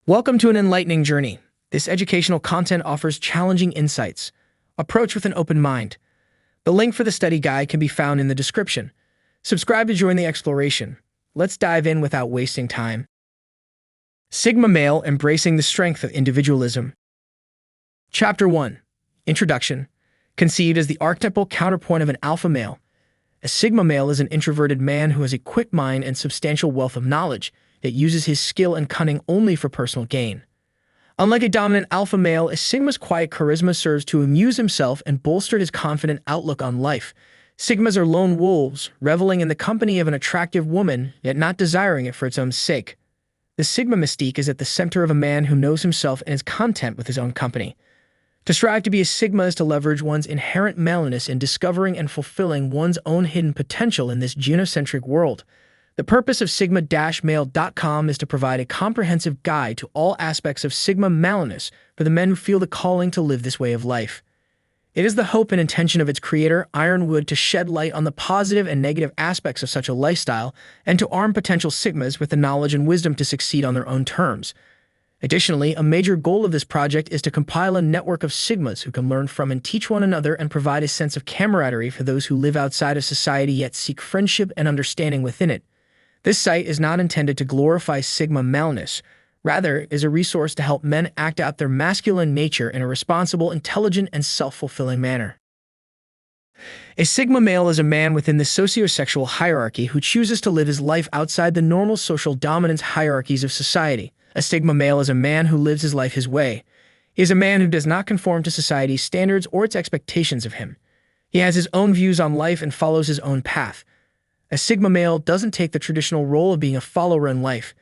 Welcome to an enlightening journey. This educational content offers challenging insights. Approach with an open mind. The link for the study guide can be found in the description. Subscribe to join the exploration. Let's dive in without wasting time. Sigma Male Embracing the Strength of Individualism. Chapter 1. Introduction. Conceived as the archetypal counterpoint of an alpha male, a Sigma male is an introverted man who has a quick mind and substantial wealth of knowledge, that uses his skill and cunning only for personal gain. Unlike a dominant alpha male, a Sigma's quiet charisma serves to amuse himself and bolster his confident outlook on life. Sigmas are lone wolves, reveling in the company of an attractive woman, yet not desiring it for its own sake. The Sigma mystique is at the center of a man who knows himself and is content with his own company. To strive to be a Sigma is to leverage one's inherent maleness in discovering and fulfilling one's own hidden potential in this genocentric world. The purpose of sigma-male.com is to provide a comprehensive guide to all aspects of Sigma maleness for the men who feel the calling to live this way of life. It is the hope and intention of its creator, Ironwood, to shed light on the positive and negative aspects of such a lifestyle and to arm potential Sigmas with the knowledge and wisdom to succeed on their own terms. Additionally, a major goal of this project is to compile a network of Sigmas who can learn from and teach one another and provide a sense of camaraderie for those who live outside of society yet seek friendship and understanding within it. This site is not intended to glorify Sigma maleness, rather is a resource to help men act out their masculine nature in a responsible, intelligent, and self-fulfilling manner. A Sigma male is a man within the sociosexual hierarchy who chooses to live his life outside the normal social dominance hierarchies of society. A Sigma male is a man who lives his life his way. He is a man who does not conform to society's standards or its expectations of him. He has his own views on life and follows his own path. A Sigma male doesn't take the traditional role of being a follower in life.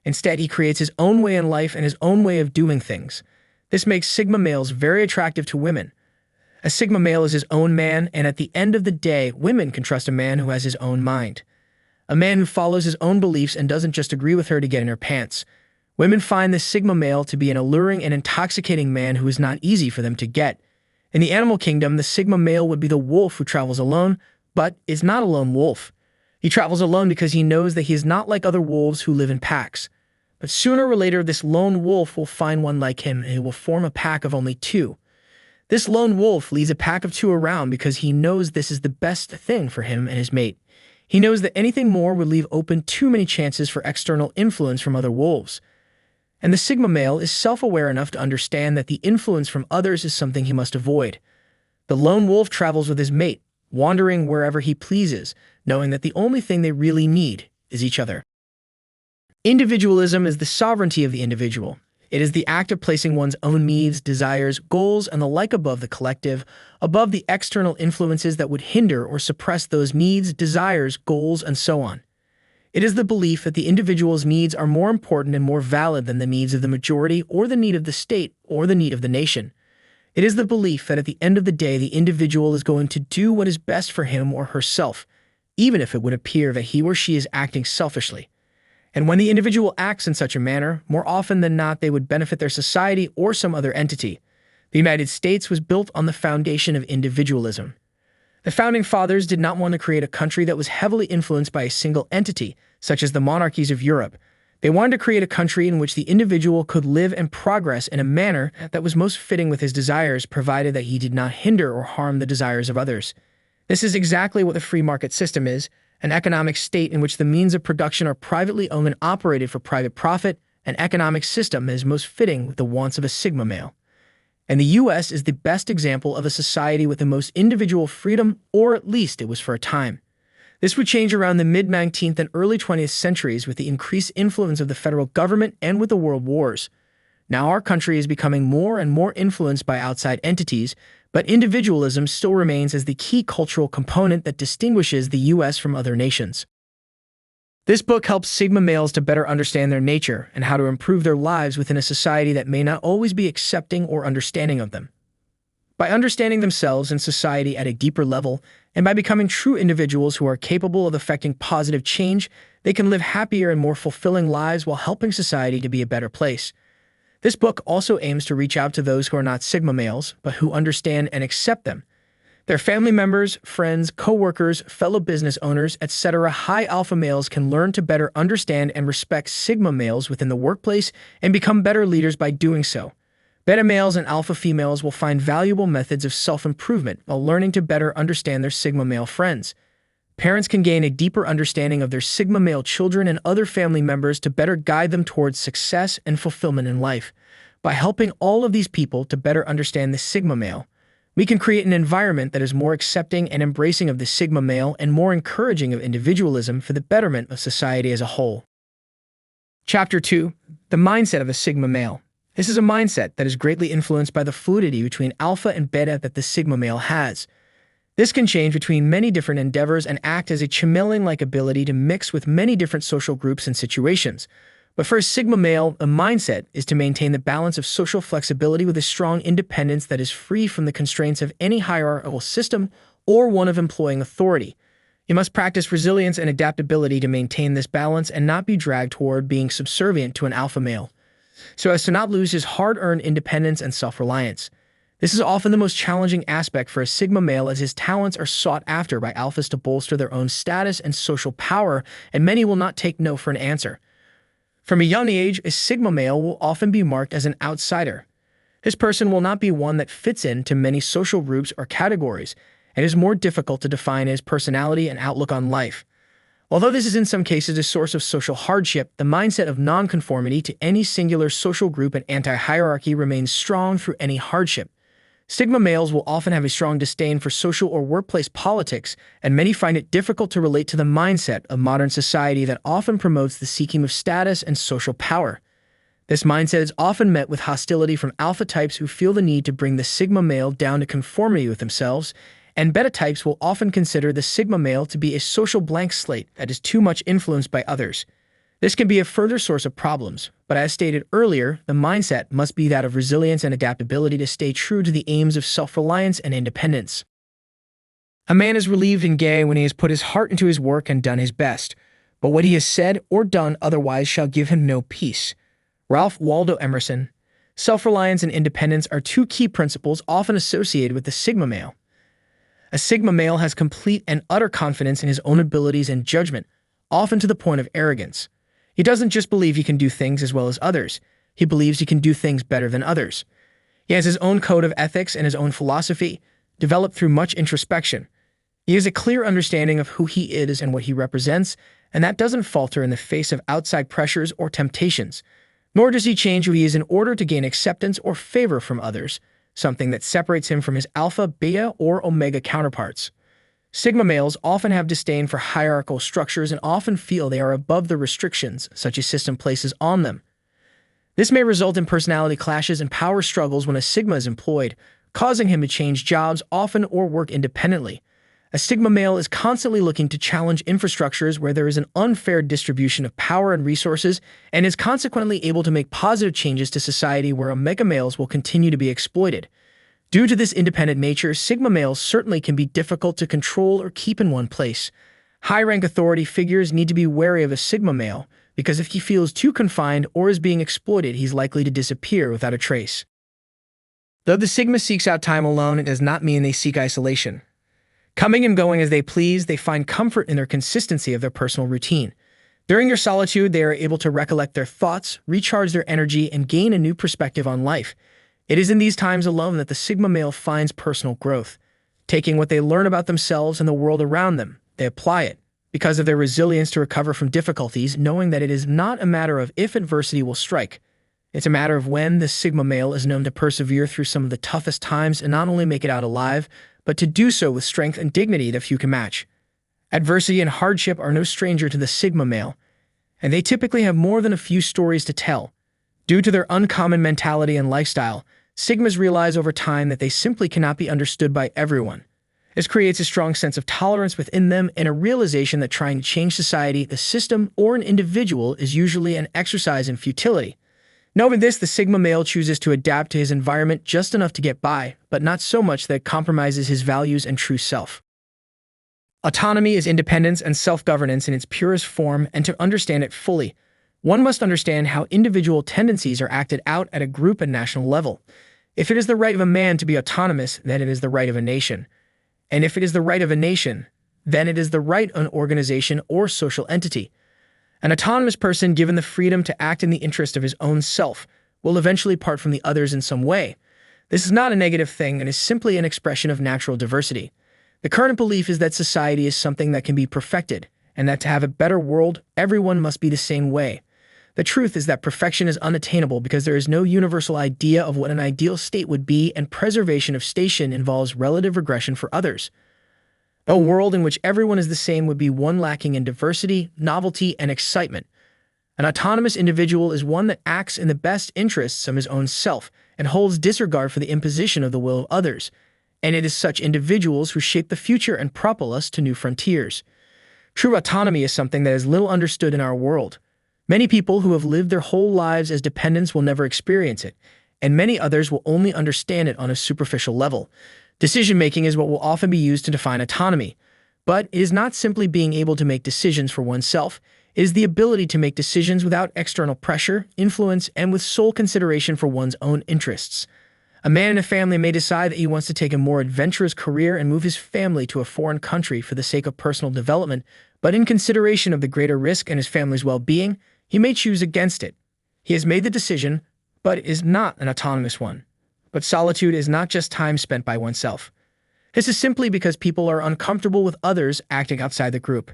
Instead, he creates his own way in life and his own way of doing things. This makes Sigma males very attractive to women. A Sigma male is his own man, and at the end of the day, women can trust a man who has his own mind. A man who follows his own beliefs and doesn't just agree with her to get in her pants. Women find the Sigma male to be an alluring and intoxicating man who is not easy for them to get. In the animal kingdom, the Sigma male would be the wolf who travels alone, but is not a lone wolf. He travels alone because he knows that he is not like other wolves who live in packs. But sooner or later, this lone wolf will find one like him and he will form a pack of only two. This lone wolf leads a pack of two around because he knows this is the best thing for him and his mate. He knows that anything more would leave open too many chances for external influence from other wolves. And the Sigma male is self-aware enough to understand that the influence from others is something he must avoid. The lone wolf travels with his mate, wandering wherever he pleases, knowing that the only thing they really need is each other. Individualism is the sovereignty of the individual. It is the act of placing one's own needs, desires, goals, and the like above the collective, above the external influences that would hinder or suppress those needs, desires, goals, and so on. It is the belief that the individual's needs are more important and more valid than the needs of the majority or the need of the state or the need of the nation. It is the belief that at the end of the day, the individual is going to do what is best for him or herself, even if it would appear that he or she is acting selfishly. And when the individual acts in such a manner, more often than not, they would benefit their society or some other entity. The United States was built on the foundation of individualism. The Founding Fathers did not want to create a country that was heavily influenced by a single entity, such as the monarchies of Europe. They wanted to create a country in which the individual could live and progress in a manner that was most fitting with his desires, provided that he did not hinder or harm the desires of others. This is exactly what the free market system is, an economic state in which the means of production are privately owned and operated for private profit, an economic system that is most fitting with the wants of a Sigma male. And the US is the best example of a society with the most individual freedom, or at least it was for a time. This would change around the mid-19th and early 20th centuries with the increased influence of the federal government and with the world wars. Now our country is becoming more and more influenced by outside entities, but individualism still remains as the key cultural component that distinguishes the US from other nations. This book helps Sigma males to better understand their nature and how to improve their lives within a society that may not always be accepting or understanding of them. By understanding themselves and society at a deeper level, and by becoming true individuals who are capable of affecting positive change, they can live happier and more fulfilling lives while helping society to be a better place. This book also aims to reach out to those who are not Sigma males, but who understand and accept them. Their family members, friends, co-workers, fellow business owners, etc. High alpha males can learn to better understand and respect sigma males within the workplace and become better leaders by doing so. Beta males and alpha females will find valuable methods of self-improvement while learning to better understand their sigma male friends. Parents can gain a deeper understanding of their sigma male children and other family members to better guide them towards success and fulfillment in life. By helping all of these people to better understand the sigma male, we can create an environment that is more accepting and embracing of the sigma male and more encouraging of individualism for the betterment of society as a whole. Chapter 2. The Mindset of a Sigma Male. This is a mindset that is greatly influenced by the fluidity between alpha and beta that the sigma male has. This can change between many different endeavors and act as a chameleon-like ability to mix with many different social groups and situations. But for a sigma male, a mindset is to maintain the balance of social flexibility with a strong independence that is free from the constraints of any hierarchical system or one of employing authority. You must practice resilience and adaptability to maintain this balance and not be dragged toward being subservient to an alpha male, so as to not lose his hard-earned independence and self-reliance. This is often the most challenging aspect for a sigma male, as his talents are sought after by alphas to bolster their own status and social power, and many will not take no for an answer. From a young age, a sigma male will often be marked as an outsider. This person will not be one that fits into many social groups or categories, and is more difficult to define his personality and outlook on life. Although this is in some cases a source of social hardship, the mindset of nonconformity to any singular social group and anti-hierarchy remains strong through any hardship. Sigma males will often have a strong disdain for social or workplace politics, and many find it difficult to relate to the mindset of modern society that often promotes the seeking of status and social power. This mindset is often met with hostility from alpha types who feel the need to bring the sigma male down to conformity with themselves, and beta types will often consider the sigma male to be a social blank slate that is too much influenced by others. This can be a further source of problems, but as stated earlier, the mindset must be that of resilience and adaptability to stay true to the aims of self-reliance and independence. A man is relieved and gay when he has put his heart into his work and done his best, but what he has said or done otherwise shall give him no peace. Ralph Waldo Emerson. Self-reliance and independence are two key principles often associated with the sigma male. A sigma male has complete and utter confidence in his own abilities and judgment, often to the point of arrogance. He doesn't just believe he can do things as well as others. He believes he can do things better than others. He has his own code of ethics and his own philosophy, developed through much introspection. He has a clear understanding of who he is and what he represents, and that doesn't falter in the face of outside pressures or temptations. Nor does he change who he is in order to gain acceptance or favor from others, something that separates him from his alpha, beta, or omega counterparts. Sigma males often have disdain for hierarchical structures and often feel they are above the restrictions such a system places on them. This may result in personality clashes and power struggles when a sigma is employed, causing him to change jobs often or work independently. A sigma male is constantly looking to challenge infrastructures where there is an unfair distribution of power and resources, and is consequently able to make positive changes to society where omega males will continue to be exploited. Due to this independent nature, sigma males certainly can be difficult to control or keep in one place. High-rank authority figures need to be wary of a sigma male, because if he feels too confined or is being exploited, he's likely to disappear without a trace. Though the sigma seeks out time alone, it does not mean they seek isolation. Coming and going as they please, they find comfort in their consistency of their personal routine. During their solitude, they are able to recollect their thoughts, recharge their energy, and gain a new perspective on life. It is in these times alone that the sigma male finds personal growth. Taking what they learn about themselves and the world around them, they apply it, because of their resilience to recover from difficulties, knowing that it is not a matter of if adversity will strike. It's a matter of when. The sigma male is known to persevere through some of the toughest times and not only make it out alive, but to do so with strength and dignity that few can match. Adversity and hardship are no stranger to the sigma male, and they typically have more than a few stories to tell. Due to their uncommon mentality and lifestyle, sigmas realize over time that they simply cannot be understood by everyone. This creates a strong sense of tolerance within them and a realization that trying to change society, the system, or an individual is usually an exercise in futility. Knowing this, the sigma male chooses to adapt to his environment just enough to get by, but not so much that it compromises his values and true self. Autonomy is independence and self-governance in its purest form, and to understand it fully, one must understand how individual tendencies are acted out at a group and national level. If it is the right of a man to be autonomous, then it is the right of a nation. And if it is the right of a nation, then it is the right of an organization or social entity. An autonomous person given the freedom to act in the interest of his own self will eventually part from the others in some way. This is not a negative thing and is simply an expression of natural diversity. The current belief is that society is something that can be perfected, and that to have a better world, everyone must be the same way. The truth is that perfection is unattainable because there is no universal idea of what an ideal state would be, and preservation of station involves relative regression for others. A world in which everyone is the same would be one lacking in diversity, novelty, and excitement. An autonomous individual is one that acts in the best interests of his own self and holds disregard for the imposition of the will of others. And it is such individuals who shape the future and propel us to new frontiers. True autonomy is something that is little understood in our world. Many people who have lived their whole lives as dependents will never experience it, and many others will only understand it on a superficial level. Decision-making is what will often be used to define autonomy, but it is not simply being able to make decisions for oneself. It is the ability to make decisions without external pressure, influence, and with sole consideration for one's own interests. A man in a family may decide that he wants to take a more adventurous career and move his family to a foreign country for the sake of personal development, but in consideration of the greater risk and his family's well-being, he may choose against it. He has made the decision, but is not an autonomous one. But solitude is not just time spent by oneself. This is simply because people are uncomfortable with others acting outside the group.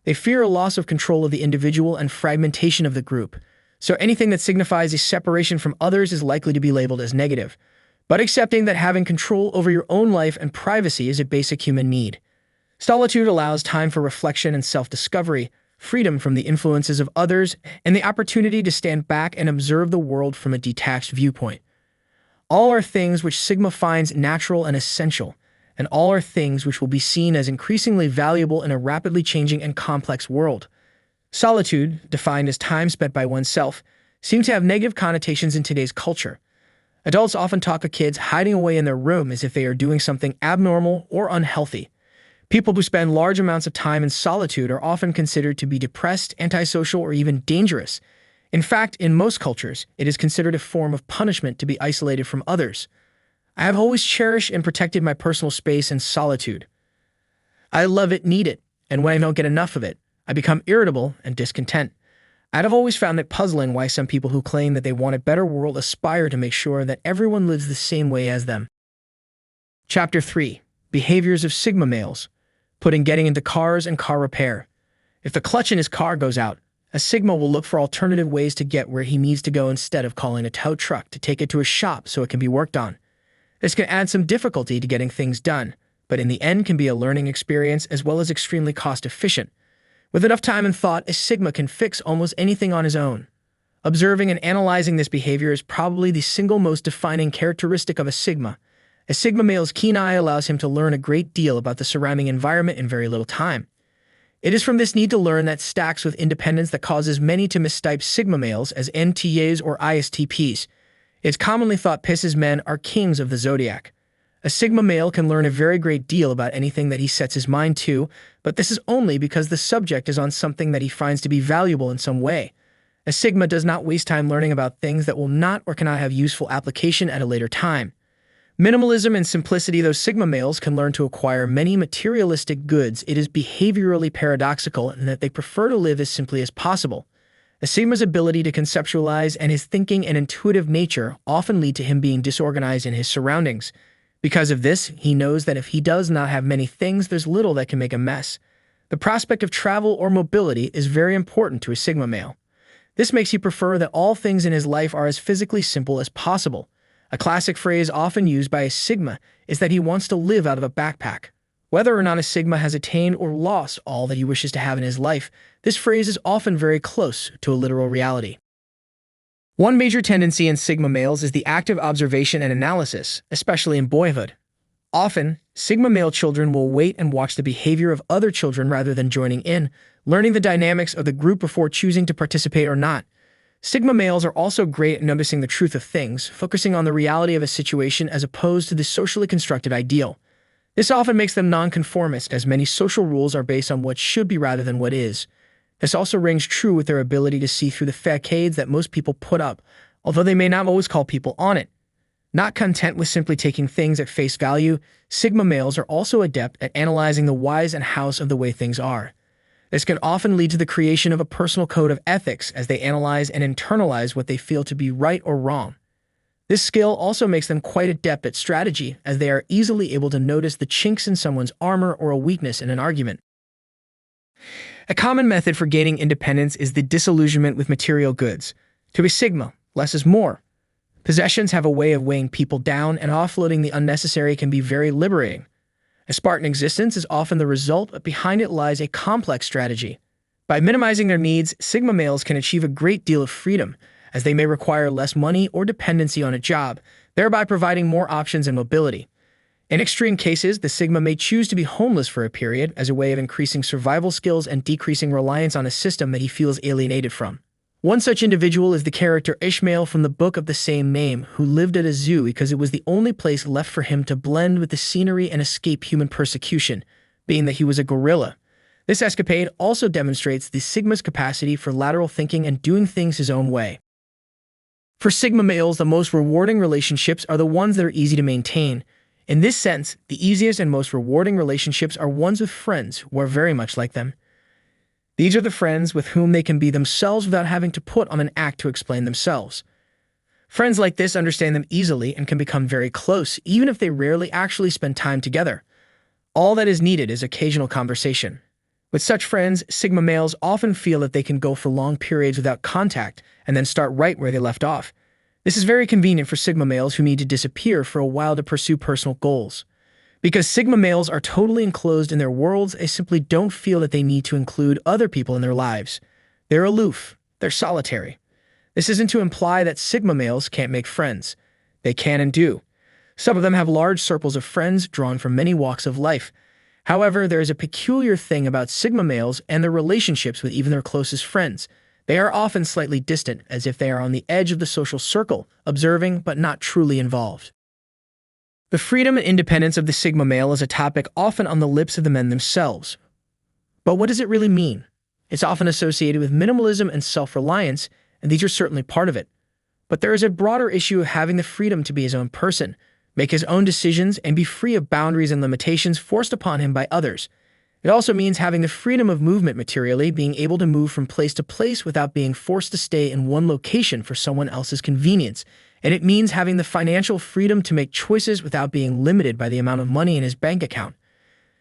They fear a loss of control of the individual and fragmentation of the group. So anything that signifies a separation from others is likely to be labeled as negative. But accepting that having control over your own life and privacy is a basic human need. Solitude allows time for reflection and self-discovery, freedom from the influences of others, and the opportunity to stand back and observe the world from a detached viewpoint. All are things which Sigma finds natural and essential, and all are things which will be seen as increasingly valuable in a rapidly changing and complex world. Solitude, defined as time spent by oneself, seems to have negative connotations in today's culture. Adults often talk of kids hiding away in their room as if they are doing something abnormal or unhealthy. People who spend large amounts of time in solitude are often considered to be depressed, antisocial, or even dangerous. In fact, in most cultures, it is considered a form of punishment to be isolated from others. I have always cherished and protected my personal space and solitude. I love it, need it, and when I don't get enough of it, I become irritable and discontent. I have always found it puzzling why some people who claim that they want a better world aspire to make sure that everyone lives the same way as them. Chapter 3. Behaviors of Sigma Males. Putting getting into cars and car repair. If the clutch in his car goes out, a Sigma will look for alternative ways to get where he needs to go instead of calling a tow truck to take it to a shop so it can be worked on. This can add some difficulty to getting things done, but in the end can be a learning experience as well as extremely cost-efficient. With enough time and thought, a Sigma can fix almost anything on his own. Observing and analyzing this behavior is probably the single most defining characteristic of a Sigma. A Sigma male's keen eye allows him to learn a great deal about the surrounding environment in very little time. It is from this need to learn that stacks with independence that causes many to mistype Sigma males as NTAs or ISTPs. It's commonly thought Pisces men are kings of the zodiac. A Sigma male can learn a very great deal about anything that he sets his mind to, but this is only because the subject is on something that he finds to be valuable in some way. A Sigma does not waste time learning about things that will not or cannot have useful application at a later time. Minimalism and simplicity. Though Sigma males can learn to acquire many materialistic goods, it is behaviorally paradoxical in that they prefer to live as simply as possible. A Sigma's ability to conceptualize and his thinking and intuitive nature often lead to him being disorganized in his surroundings. Because of this, he knows that if he does not have many things, there's little that can make a mess. The prospect of travel or mobility is very important to a Sigma male. This makes he prefer that all things in his life are as physically simple as possible. A classic phrase often used by a Sigma is that he wants to live out of a backpack. Whether or not a Sigma has attained or lost all that he wishes to have in his life, this phrase is often very close to a literal reality. One major tendency in Sigma males is the active observation and analysis, especially in boyhood. Often, Sigma male children will wait and watch the behavior of other children rather than joining in, learning the dynamics of the group before choosing to participate or not. Sigma males are also great at noticing the truth of things, focusing on the reality of a situation as opposed to the socially constructed ideal. This often makes them nonconformist, as many social rules are based on what should be rather than what is. This also rings true with their ability to see through the facades that most people put up, although they may not always call people on it. Not content with simply taking things at face value, Sigma males are also adept at analyzing the whys and hows of the way things are. This can often lead to the creation of a personal code of ethics as they analyze and internalize what they feel to be right or wrong. This skill also makes them quite adept at strategy, as they are easily able to notice the chinks in someone's armor or a weakness in an argument. A common method for gaining independence is the disillusionment with material goods. To a Sigma, less is more. Possessions have a way of weighing people down, and offloading the unnecessary can be very liberating. A Spartan existence is often the result, but behind it lies a complex strategy. By minimizing their needs, Sigma males can achieve a great deal of freedom, as they may require less money or dependency on a job, thereby providing more options and mobility. In extreme cases, the Sigma may choose to be homeless for a period as a way of increasing survival skills and decreasing reliance on a system that he feels alienated from. One such individual is the character Ishmael from the book of the same name, who lived at a zoo because it was the only place left for him to blend with the scenery and escape human persecution, being that he was a gorilla. This escapade also demonstrates the Sigma's capacity for lateral thinking and doing things his own way. For Sigma males, the most rewarding relationships are the ones that are easy to maintain. In this sense, the easiest and most rewarding relationships are ones with friends who are very much like them. These are the friends with whom they can be themselves without having to put on an act to explain themselves. Friends like this understand them easily and can become very close, even if they rarely actually spend time together. All that is needed is occasional conversation. With such friends, Sigma males often feel that they can go for long periods without contact and then start right where they left off. This is very convenient for Sigma males who need to disappear for a while to pursue personal goals. Because Sigma males are totally enclosed in their worlds, they simply don't feel that they need to include other people in their lives. They're aloof. They're solitary. This isn't to imply that Sigma males can't make friends. They can and do. Some of them have large circles of friends drawn from many walks of life. However, there is a peculiar thing about Sigma males and their relationships with even their closest friends. They are often slightly distant, as if they are on the edge of the social circle, observing but not truly involved. The freedom and independence of the Sigma male is a topic often on the lips of the men themselves. But what does it really mean? It's often associated with minimalism and self-reliance, and these are certainly part of it. But there is a broader issue of having the freedom to be his own person, make his own decisions, and be free of boundaries and limitations forced upon him by others. It also means having the freedom of movement materially, being able to move from place to place without being forced to stay in one location for someone else's convenience. And it means having the financial freedom to make choices without being limited by the amount of money in his bank account.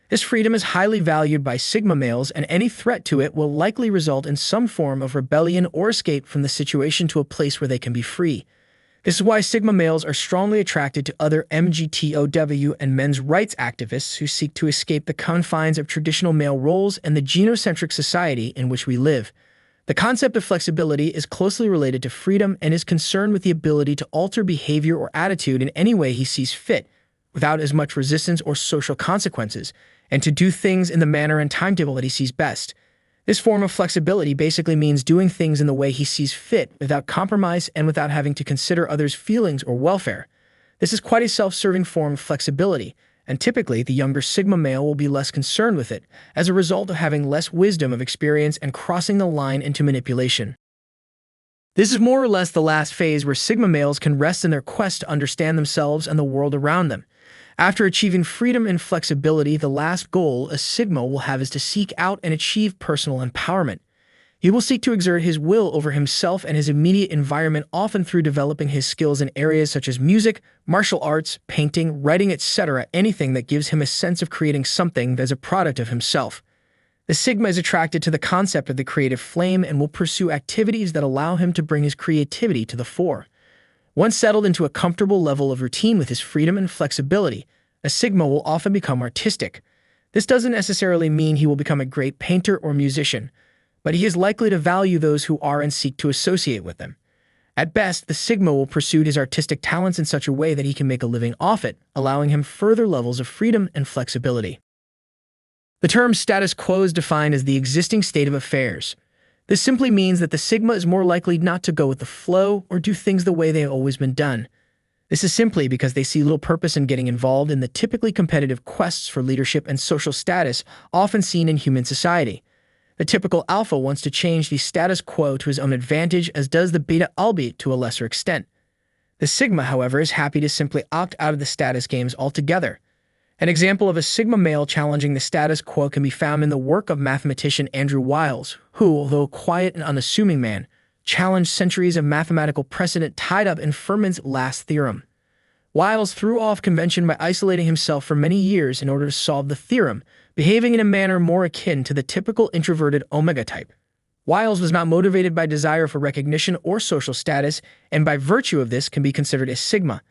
This freedom is highly valued by Sigma males, and any threat to it will likely result in some form of rebellion or escape from the situation to a place where they can be free. This is why Sigma males are strongly attracted to other MGTOW and men's rights activists who seek to escape the confines of traditional male roles and the genocentric society in which we live. The concept of flexibility is closely related to freedom and is concerned with the ability to alter behavior or attitude in any way he sees fit, without as much resistance or social consequences, and to do things in the manner and timetable that he sees best. This form of flexibility basically means doing things in the way he sees fit, without compromise and without having to consider others' feelings or welfare. This is quite a self-serving form of flexibility, and typically the younger Sigma male will be less concerned with it, as a result of having less wisdom of experience and crossing the line into manipulation. This is more or less the last phase where Sigma males can rest in their quest to understand themselves and the world around them. After achieving freedom and flexibility, the last goal a Sigma will have is to seek out and achieve personal empowerment. He will seek to exert his will over himself and his immediate environment, often through developing his skills in areas such as music, martial arts, painting, writing, etc., anything that gives him a sense of creating something that is a product of himself. The Sigma is attracted to the concept of the creative flame and will pursue activities that allow him to bring his creativity to the fore. Once settled into a comfortable level of routine with his freedom and flexibility, a Sigma will often become artistic. This doesn't necessarily mean he will become a great painter or musician, but he is likely to value those who are and seek to associate with them. At best, the Sigma will pursue his artistic talents in such a way that he can make a living off it, allowing him further levels of freedom and flexibility. The term status quo is defined as the existing state of affairs. This simply means that the Sigma is more likely not to go with the flow or do things the way they have always been done. This is simply because they see little purpose in getting involved in the typically competitive quests for leadership and social status often seen in human society. The typical alpha wants to change the status quo to his own advantage, as does the beta, albeit to a lesser extent. The sigma, however, is happy to simply opt out of the status games altogether. An example of a sigma male challenging the status quo can be found in the work of mathematician Andrew Wiles, who, although a quiet and unassuming man, challenged centuries of mathematical precedent tied up in Fermat's last theorem. Wiles threw off convention by isolating himself for many years in order to solve the theorem, behaving in a manner more akin to the typical introverted omega type. Wiles was not motivated by desire for recognition or social status, and by virtue of this can be considered a sigma.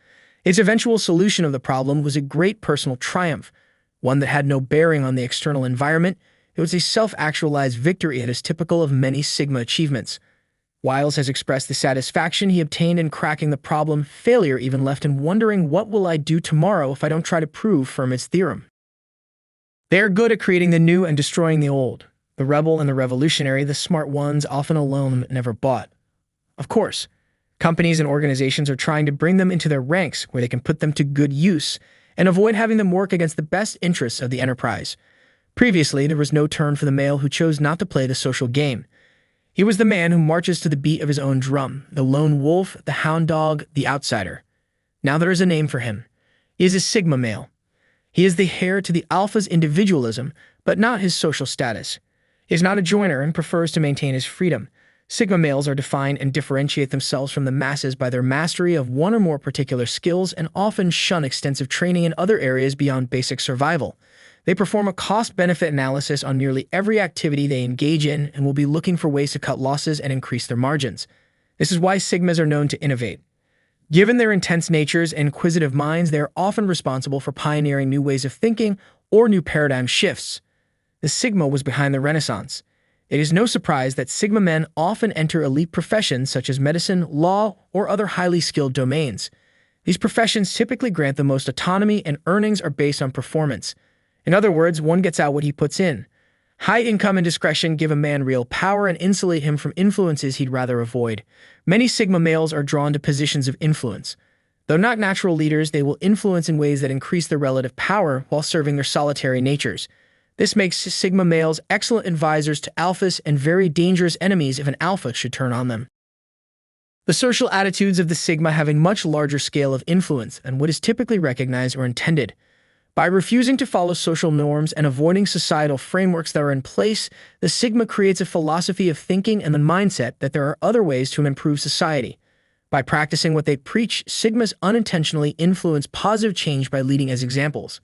Its eventual solution of the problem was a great personal triumph, one that had no bearing on the external environment. It was a self-actualized victory that is typical of many sigma achievements. Wiles has expressed the satisfaction he obtained in cracking the problem. Failure even left him wondering, what will I do tomorrow if I don't try to prove Fermat's theorem? They are good at creating the new and destroying the old. The rebel and the revolutionary, the smart ones, often alone, never bought. Of course, companies and organizations are trying to bring them into their ranks where they can put them to good use and avoid having them work against the best interests of the enterprise. Previously, there was no term for the male who chose not to play the social game. He was the man who marches to the beat of his own drum, the lone wolf, the hound dog, the outsider. Now there is a name for him. He is a sigma male. He is the heir to the alpha's individualism, but not his social status. He is not a joiner and prefers to maintain his freedom. Sigma males are defined and differentiate themselves from the masses by their mastery of one or more particular skills and often shun extensive training in other areas beyond basic survival. They perform a cost-benefit analysis on nearly every activity they engage in and will be looking for ways to cut losses and increase their margins. This is why sigmas are known to innovate. Given their intense natures and inquisitive minds, they are often responsible for pioneering new ways of thinking or new paradigm shifts. The sigma was behind the Renaissance. It is no surprise that sigma men often enter elite professions such as medicine, law, or other highly skilled domains. These professions typically grant the most autonomy, and earnings are based on performance. In other words, one gets out what he puts in. High income and discretion give a man real power and insulate him from influences he'd rather avoid. Many sigma males are drawn to positions of influence. Though not natural leaders, they will influence in ways that increase their relative power while serving their solitary natures. This makes sigma males excellent advisors to alphas and very dangerous enemies if an alpha should turn on them. The social attitudes of the sigma have a much larger scale of influence than what is typically recognized or intended. By refusing to follow social norms and avoiding societal frameworks that are in place, the sigma creates a philosophy of thinking and the mindset that there are other ways to improve society. By practicing what they preach, sigmas unintentionally influence positive change by leading as examples.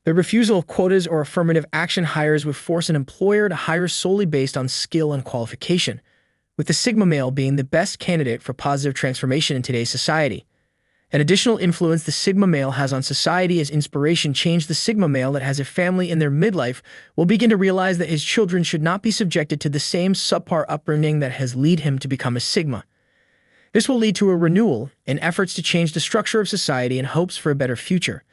The refusal of quotas or affirmative action hires would force an employer to hire solely based on skill and qualification, with the sigma male being the best candidate for positive transformation in today's society. An additional influence the sigma male has on society as inspiration change. The sigma male that has a family in their midlife will begin to realize that his children should not be subjected to the same subpar upbringing that has led him to become a sigma. This will lead to a renewal in efforts to change the structure of society in hopes for a better future.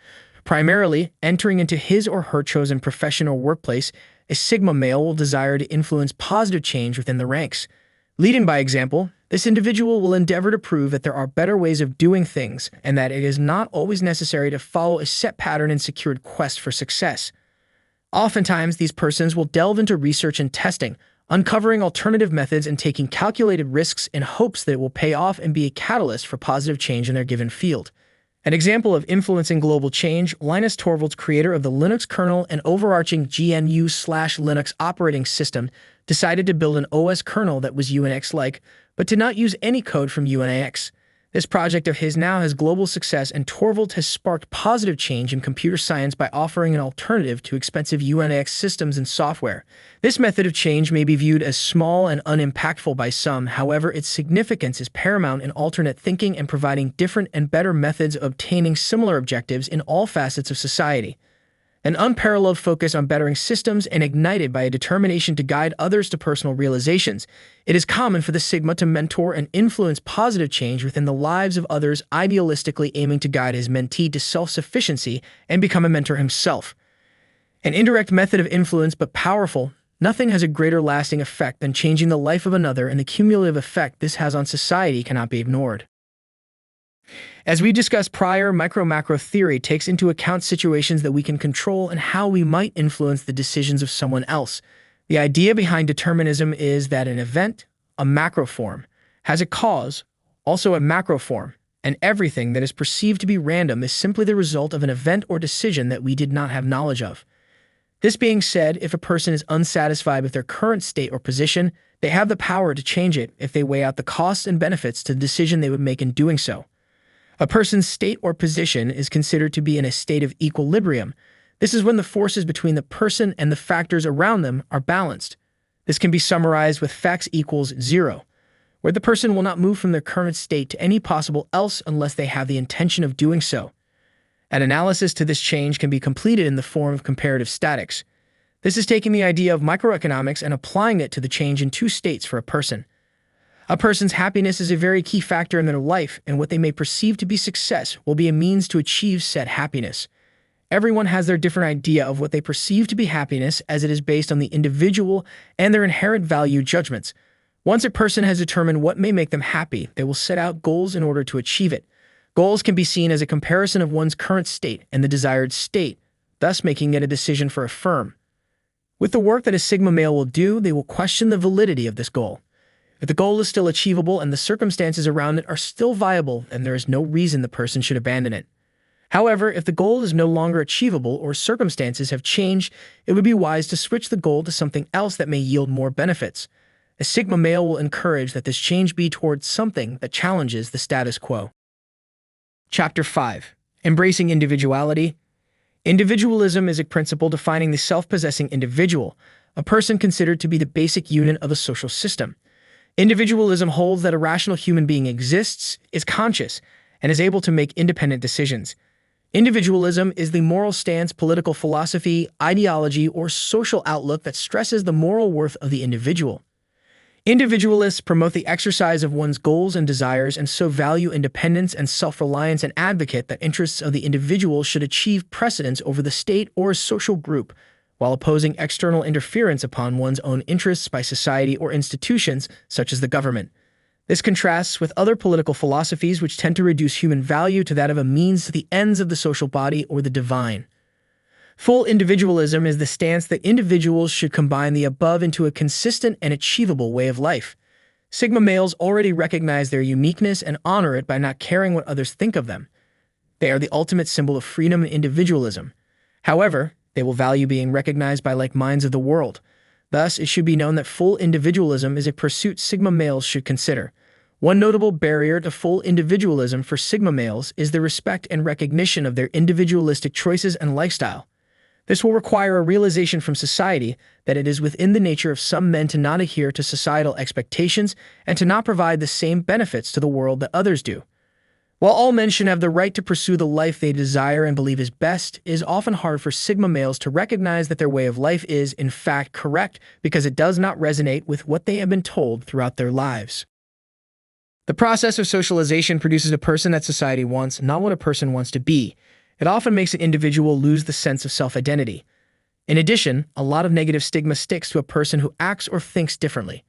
Primarily, entering into his or her chosen profession or workplace, a sigma male will desire to influence positive change within the ranks. Leading by example, this individual will endeavor to prove that there are better ways of doing things and that it is not always necessary to follow a set pattern in secured quest for success. Oftentimes, these persons will delve into research and testing, uncovering alternative methods and taking calculated risks in hopes that it will pay off and be a catalyst for positive change in their given field. An example of influencing global change, Linus Torvalds, creator of the Linux kernel and overarching GNU/Linux operating system, decided to build an OS kernel that was Unix-like, but did not use any code from Unix. This project of his now has global success, and Torvalds has sparked positive change in computer science by offering an alternative to expensive Unix systems and software. This method of change may be viewed as small and unimpactful by some, however, its significance is paramount in alternate thinking and providing different and better methods of obtaining similar objectives in all facets of society. An unparalleled focus on bettering systems and ignited by a determination to guide others to personal realizations, it is common for the sigma to mentor and influence positive change within the lives of others, idealistically aiming to guide his mentee to self-sufficiency and become a mentor himself. An indirect method of influence, but powerful. Nothing has a greater lasting effect than changing the life of another, and the cumulative effect this has on society cannot be ignored. As we discussed prior, micro-macro theory takes into account situations that we can control and how we might influence the decisions of someone else. The idea behind determinism is that an event, a macro form, has a cause, also a macro form, and everything that is perceived to be random is simply the result of an event or decision that we did not have knowledge of. This being said, if a person is unsatisfied with their current state or position, they have the power to change it if they weigh out the costs and benefits to the decision they would make in doing so. A person's state or position is considered to be in a state of equilibrium. This is when the forces between the person and the factors around them are balanced. This can be summarized with facts equals zero, where the person will not move from their current state to any possible else unless they have the intention of doing so. An analysis to this change can be completed in the form of comparative statics. This is taking the idea of microeconomics and applying it to the change in two states for a person. A person's happiness is a very key factor in their life, and what they may perceive to be success will be a means to achieve said happiness. Everyone has their different idea of what they perceive to be happiness, as it is based on the individual and their inherent value judgments. Once a person has determined what may make them happy, they will set out goals in order to achieve it. Goals can be seen as a comparison of one's current state and the desired state, thus making it a decision for a firm. With the work that a Sigma male will do, they will question the validity of this goal. If the goal is still achievable and the circumstances around it are still viable, then there is no reason the person should abandon it. However, if the goal is no longer achievable or circumstances have changed, it would be wise to switch the goal to something else that may yield more benefits. A Sigma male will encourage that this change be towards something that challenges the status quo. Chapter 5. Embracing Individuality. Individualism is a principle defining the self-possessing individual, a person considered to be the basic unit of a social system. Individualism holds that a rational human being exists, is conscious, and is able to make independent decisions. Individualism is the moral stance, political philosophy, ideology, or social outlook that stresses the moral worth of the individual. Individualists promote the exercise of one's goals and desires and so value independence and self-reliance and advocate that interests of the individual should achieve precedence over the state or a social group, while opposing external interference upon one's own interests by society or institutions such as the government. This contrasts with other political philosophies which tend to reduce human value to that of a means to the ends of the social body or the divine. Full individualism is the stance that individuals should combine the above into a consistent and achievable way of life. Sigma males already recognize their uniqueness and honor it by not caring what others think of them. They are the ultimate symbol of freedom and individualism. However, they will value being recognized by like minds of the world. Thus, it should be known that full individualism is a pursuit Sigma males should consider. One notable barrier to full individualism for Sigma males is the respect and recognition of their individualistic choices and lifestyle. This will require a realization from society that it is within the nature of some men to not adhere to societal expectations and to not provide the same benefits to the world that others do. While all men should have the right to pursue the life they desire and believe is best, it is often hard for Sigma males to recognize that their way of life is, in fact, correct because it does not resonate with what they have been told throughout their lives. The process of socialization produces a person that society wants, not what a person wants to be. It often makes an individual lose the sense of self-identity. In addition, a lot of negative stigma sticks to a person who acts or thinks differently.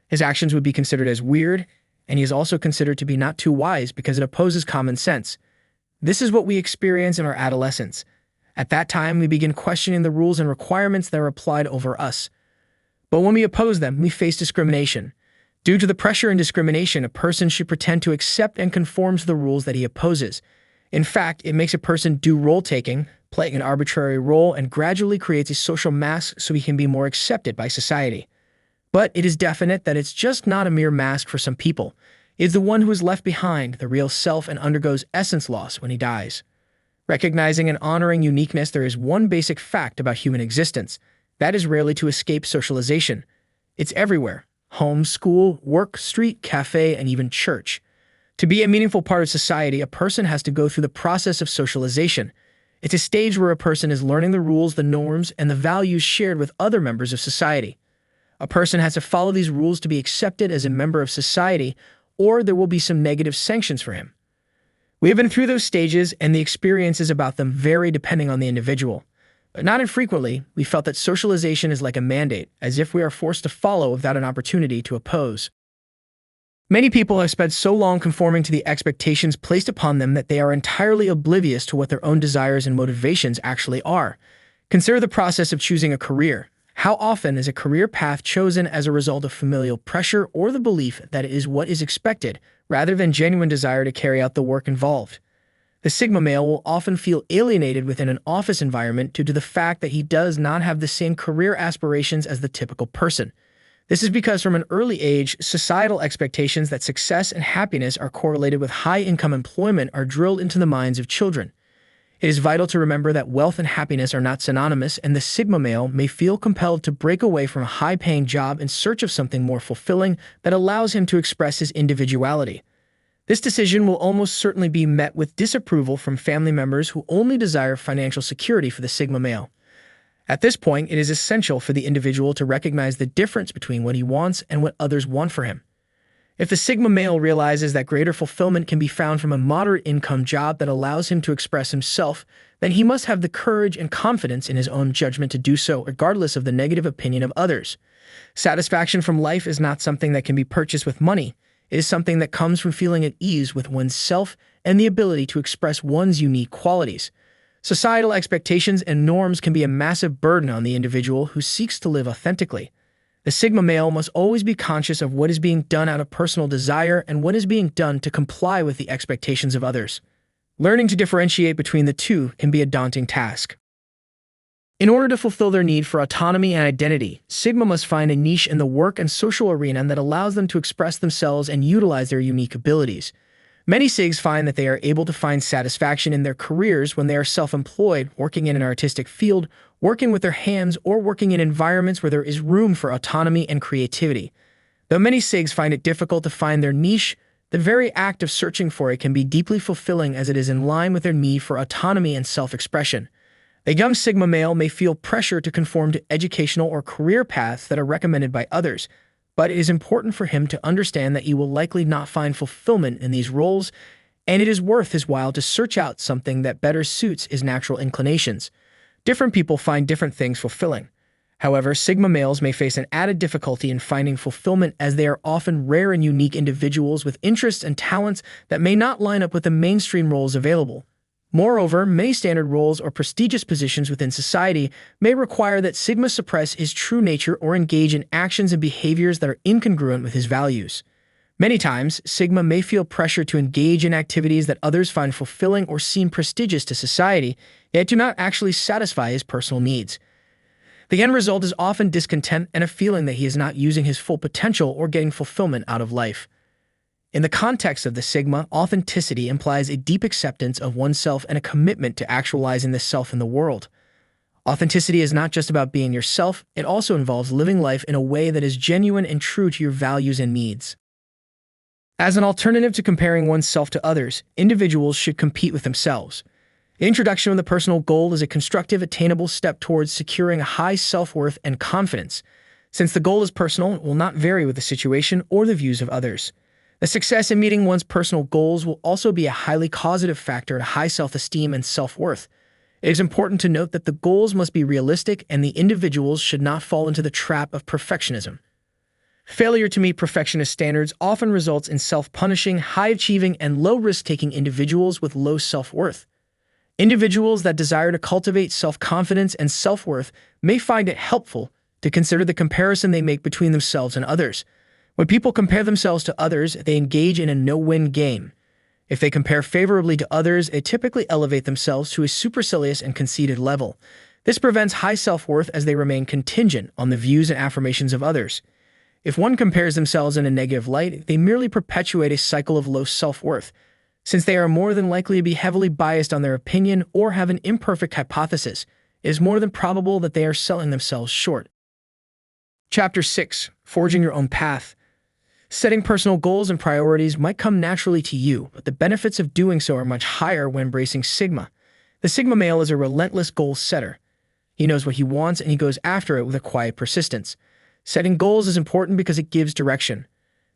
His actions would be considered as weird, and he is also considered to be not too wise because it opposes common sense. This is what we experience in our adolescence. At that time, we begin questioning the rules and requirements that are applied over us. But when we oppose them, we face discrimination. Due to the pressure and discrimination, a person should pretend to accept and conform to the rules that he opposes. In fact, it makes a person do role-taking, playing an arbitrary role, and gradually creates a social mask so he can be more accepted by society. But it is definite that it's just not a mere mask for some people. It's the one who is left behind, the real self, and undergoes essence loss when he dies. Recognizing and honoring uniqueness, there is one basic fact about human existence. That is rarely to escape socialization. It's everywhere. Home, school, work, street, cafe, and even church. To be a meaningful part of society, a person has to go through the process of socialization. It's a stage where a person is learning the rules, the norms, and the values shared with other members of society. A person has to follow these rules to be accepted as a member of society, or there will be some negative sanctions for him. We have been through those stages, and the experiences about them vary depending on the individual. But not infrequently, we felt that socialization is like a mandate, as if we are forced to follow without an opportunity to oppose. Many people have spent so long conforming to the expectations placed upon them that they are entirely oblivious to what their own desires and motivations actually are. Consider the process of choosing a career. How often is a career path chosen as a result of familial pressure or the belief that it is what is expected, rather than genuine desire to carry out the work involved. The Sigma male will often feel alienated within an office environment due to the fact that he does not have the same career aspirations as the typical person. This is because from an early age, societal expectations that success and happiness are correlated with high-income employment are drilled into the minds of children. It is vital to remember that wealth and happiness are not synonymous, and the Sigma male may feel compelled to break away from a high-paying job in search of something more fulfilling that allows him to express his individuality. This decision will almost certainly be met with disapproval from family members who only desire financial security for the Sigma male. At this point, it is essential for the individual to recognize the difference between what he wants and what others want for him. If the Sigma male realizes that greater fulfillment can be found from a moderate-income job that allows him to express himself, then he must have the courage and confidence in his own judgment to do so, regardless of the negative opinion of others. Satisfaction from life is not something that can be purchased with money. It is something that comes from feeling at ease with one's self and the ability to express one's unique qualities. Societal expectations and norms can be a massive burden on the individual who seeks to live authentically. The Sigma male must always be conscious of what is being done out of personal desire and what is being done to comply with the expectations of others. Learning to differentiate between the two can be a daunting task. In order to fulfill their need for autonomy and identity, Sigma must find a niche in the work and social arena that allows them to express themselves and utilize their unique abilities. Many SIGs find that they are able to find satisfaction in their careers when they are self-employed, working in an artistic field, working with their hands, or working in environments where there is room for autonomy and creativity. Though many SIGs find it difficult to find their niche, the very act of searching for it can be deeply fulfilling as it is in line with their need for autonomy and self-expression. The young Sigma male may feel pressure to conform to educational or career paths that are recommended by others, but it is important for him to understand that he will likely not find fulfillment in these roles, and it is worth his while to search out something that better suits his natural inclinations. Different people find different things fulfilling. However, Sigma males may face an added difficulty in finding fulfillment as they are often rare and unique individuals with interests and talents that may not line up with the mainstream roles available. Moreover, many standard roles or prestigious positions within society may require that Sigma suppress his true nature or engage in actions and behaviors that are incongruent with his values. Many times, Sigma may feel pressure to engage in activities that others find fulfilling or seem prestigious to society, yet do not actually satisfy his personal needs. The end result is often discontent and a feeling that he is not using his full potential or getting fulfillment out of life. In the context of the Sigma, authenticity implies a deep acceptance of oneself and a commitment to actualizing the self in the world. Authenticity is not just about being yourself, it also involves living life in a way that is genuine and true to your values and needs. As an alternative to comparing oneself to others, individuals should compete with themselves. The introduction of the personal goal is a constructive, attainable step towards securing a high self-worth and confidence. Since the goal is personal, it will not vary with the situation or the views of others. The success in meeting one's personal goals will also be a highly causative factor to high self-esteem and self-worth. It is important to note that the goals must be realistic and the individuals should not fall into the trap of perfectionism. Failure to meet perfectionist standards often results in self-punishing, high-achieving, and low-risk-taking individuals with low self-worth. Individuals that desire to cultivate self-confidence and self-worth may find it helpful to consider the comparison they make between themselves and others. When people compare themselves to others, they engage in a no-win game. If they compare favorably to others, they typically elevate themselves to a supercilious and conceited level. This prevents high self-worth as they remain contingent on the views and affirmations of others. If one compares themselves in a negative light, they merely perpetuate a cycle of low self-worth, since they are more than likely to be heavily biased on their opinion or have an imperfect hypothesis. It is more than probable that they are selling themselves short. Chapter 6. Forging Your Own Path. Setting personal goals and priorities might come naturally to you, but the benefits of doing so are much higher when embracing Sigma. The Sigma male is a relentless goal setter. He knows what he wants and he goes after it with a quiet persistence. Setting goals is important because it gives direction.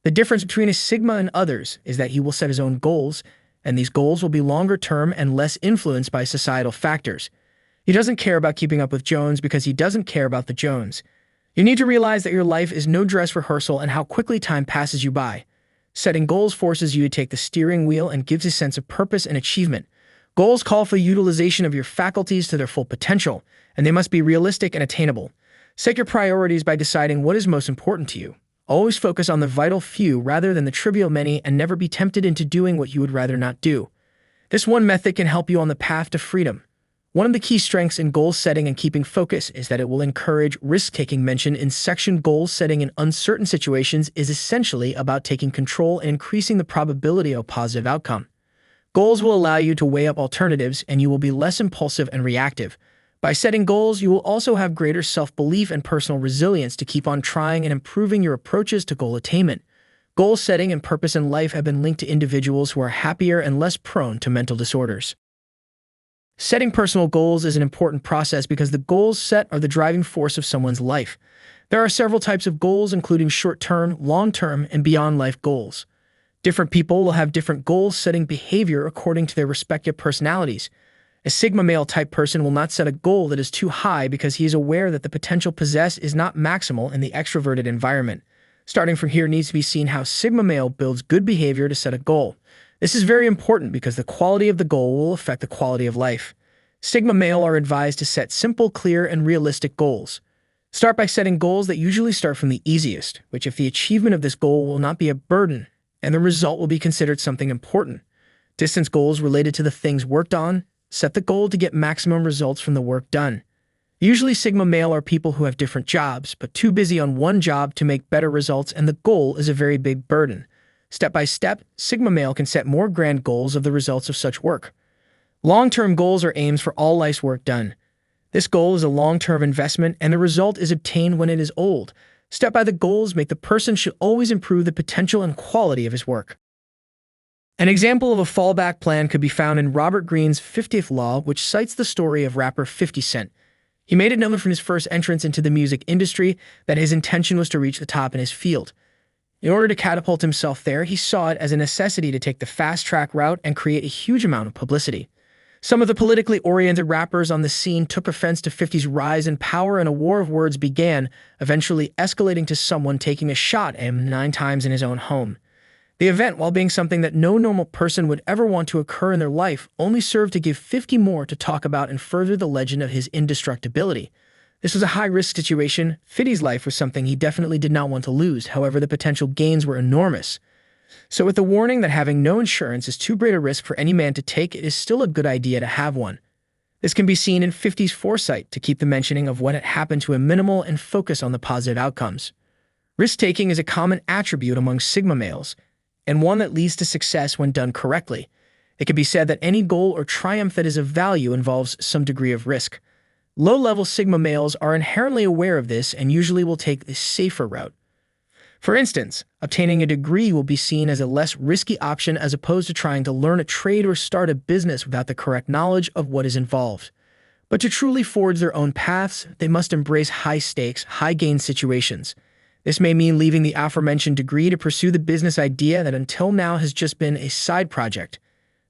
The difference between a Sigma and others is that he will set his own goals, and these goals will be longer term and less influenced by societal factors. He doesn't care about keeping up with Jones because he doesn't care about the Jones. You need to realize that your life is no dress rehearsal and how quickly time passes you by. Setting goals forces you to take the steering wheel and gives a sense of purpose and achievement. Goals call for the utilization of your faculties to their full potential, and they must be realistic and attainable. Set your priorities by deciding what is most important to you. Always focus on the vital few rather than the trivial many, and never be tempted into doing what you would rather not do. This one method can help you on the path to freedom. One of the key strengths in goal setting and keeping focus is that it will encourage risk-taking. Mentioned in section goal setting in uncertain situations is essentially about taking control and increasing the probability of a positive outcome. Goals will allow you to weigh up alternatives, and you will be less impulsive and reactive. By setting goals, you will also have greater self-belief and personal resilience to keep on trying and improving your approaches to goal attainment. Goal setting and purpose in life have been linked to individuals who are happier and less prone to mental disorders. Setting personal goals is an important process because the goals set are the driving force of someone's life. There are several types of goals, including short-term, long-term, and beyond-life goals. Different people will have different goal-setting behavior according to their respective personalities. A Sigma male type person will not set a goal that is too high because he is aware that the potential possessed is not maximal in the extroverted environment. Starting from here needs to be seen how Sigma male builds good behavior to set a goal. This is very important because the quality of the goal will affect the quality of life. Sigma male are advised to set simple, clear, and realistic goals. Start by setting goals that usually start from the easiest, which if the achievement of this goal will not be a burden, and the result will be considered something important. Distance goals related to the things worked on. Set the goal to get maximum results from the work done. Usually Sigma male are people who have different jobs, but too busy on one job to make better results, and the goal is a very big burden. Step by step, Sigma male can set more grand goals of the results of such work. Long-term goals are aims for all life's work done. This goal is a long-term investment, and the result is obtained when it is old. Step by the goals make the person should always improve the potential and quality of his work. An example of a fallback plan could be found in Robert Greene's 50th Law, which cites the story of rapper 50 Cent. He made it known from his first entrance into the music industry that his intention was to reach the top in his field. In order to catapult himself there, he saw it as a necessity to take the fast-track route and create a huge amount of publicity. Some of the politically oriented rappers on the scene took offense to 50's rise in power, and a war of words began, eventually escalating to someone taking a shot at him 9 times in his own home. The event, while being something that no normal person would ever want to occur in their life, only served to give 50 more to talk about and further the legend of his indestructibility. This was a high-risk situation. 50's life was something he definitely did not want to lose, however the potential gains were enormous. So with the warning that having no insurance is too great a risk for any man to take, it is still a good idea to have one. This can be seen in 50's foresight to keep the mentioning of what had happened to him minimal and focus on the positive outcomes. Risk-taking is a common attribute among Sigma males, and one that leads to success when done correctly. It can be said that any goal or triumph that is of value involves some degree of risk. Low-level Sigma males are inherently aware of this and usually will take the safer route. For instance, obtaining a degree will be seen as a less risky option as opposed to trying to learn a trade or start a business without the correct knowledge of what is involved. But to truly forge their own paths, they must embrace high-stakes, high-gain situations. This may mean leaving the aforementioned degree to pursue the business idea that until now has just been a side project.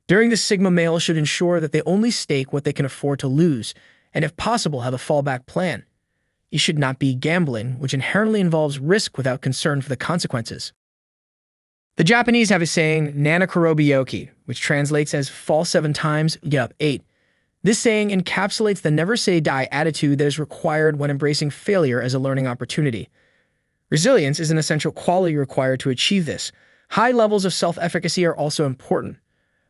During this, Sigma male should ensure that they only stake what they can afford to lose, and if possible have a fallback plan. You should not be gambling, which inherently involves risk without concern for the consequences. The Japanese have a saying, "Nanakorobiyoki," which translates as "fall 7 times, get up 8." This saying encapsulates the never-say-die attitude that is required when embracing failure as a learning opportunity. Resilience is an essential quality required to achieve this. High levels of self-efficacy are also important.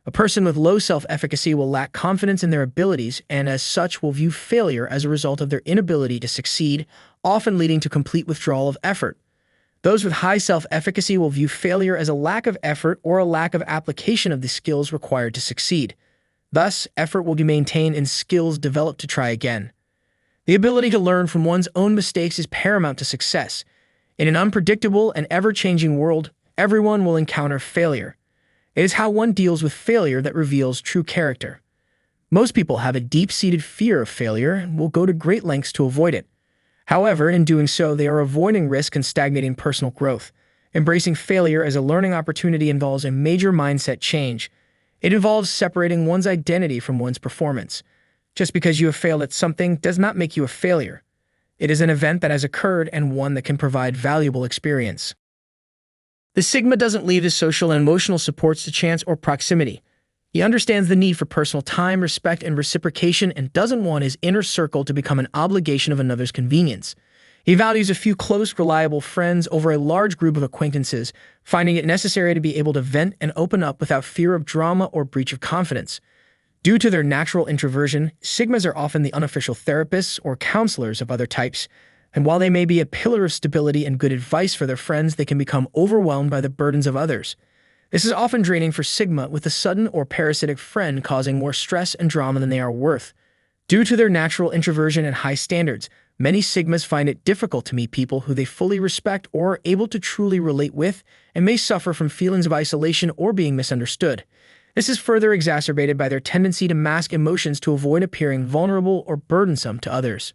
A person with low self-efficacy will lack confidence in their abilities and as such will view failure as a result of their inability to succeed, often leading to complete withdrawal of effort. Those with high self-efficacy will view failure as a lack of effort or a lack of application of the skills required to succeed. Thus, effort will be maintained in skills developed to try again. The ability to learn from one's own mistakes is paramount to success. In an unpredictable and ever-changing world, everyone will encounter failure. It is how one deals with failure that reveals true character. Most people have a deep-seated fear of failure and will go to great lengths to avoid it. However, in doing so, they are avoiding risk and stagnating personal growth. Embracing failure as a learning opportunity involves a major mindset change. It involves separating one's identity from one's performance. Just because you have failed at something does not make you a failure. It is an event that has occurred and one that can provide valuable experience. The Sigma doesn't leave his social and emotional supports to chance or proximity. He understands the need for personal time, respect, and reciprocation and doesn't want his inner circle to become an obligation of another's convenience. He values a few close, reliable friends over a large group of acquaintances, finding it necessary to be able to vent and open up without fear of drama or breach of confidence. Due to their natural introversion, Sigmas are often the unofficial therapists or counselors of other types, and while they may be a pillar of stability and good advice for their friends, they can become overwhelmed by the burdens of others. This is often draining for Sigma, with a sudden or parasitic friend causing more stress and drama than they are worth. Due to their natural introversion and high standards, many Sigmas find it difficult to meet people who they fully respect or are able to truly relate with, and may suffer from feelings of isolation or being misunderstood. This is further exacerbated by their tendency to mask emotions to avoid appearing vulnerable or burdensome to others.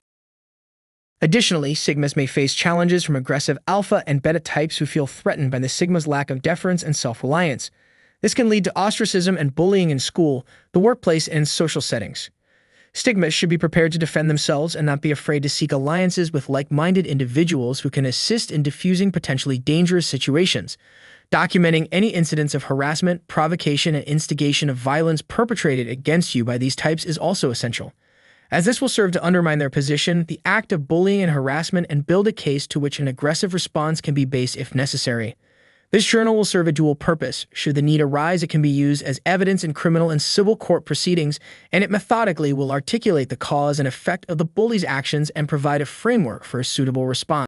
Additionally, Sigmas may face challenges from aggressive alpha and beta types who feel threatened by the Sigma's lack of deference and self-reliance. This can lead to ostracism and bullying in school, the workplace, and social settings. Sigmas should be prepared to defend themselves and not be afraid to seek alliances with like-minded individuals who can assist in diffusing potentially dangerous situations. Documenting any incidents of harassment, provocation, and instigation of violence perpetrated against you by these types is also essential, as this will serve to undermine their position, the act of bullying and harassment, and build a case to which an aggressive response can be based if necessary. This journal will serve a dual purpose. Should the need arise, it can be used as evidence in criminal and civil court proceedings, and it methodically will articulate the cause and effect of the bully's actions and provide a framework for a suitable response.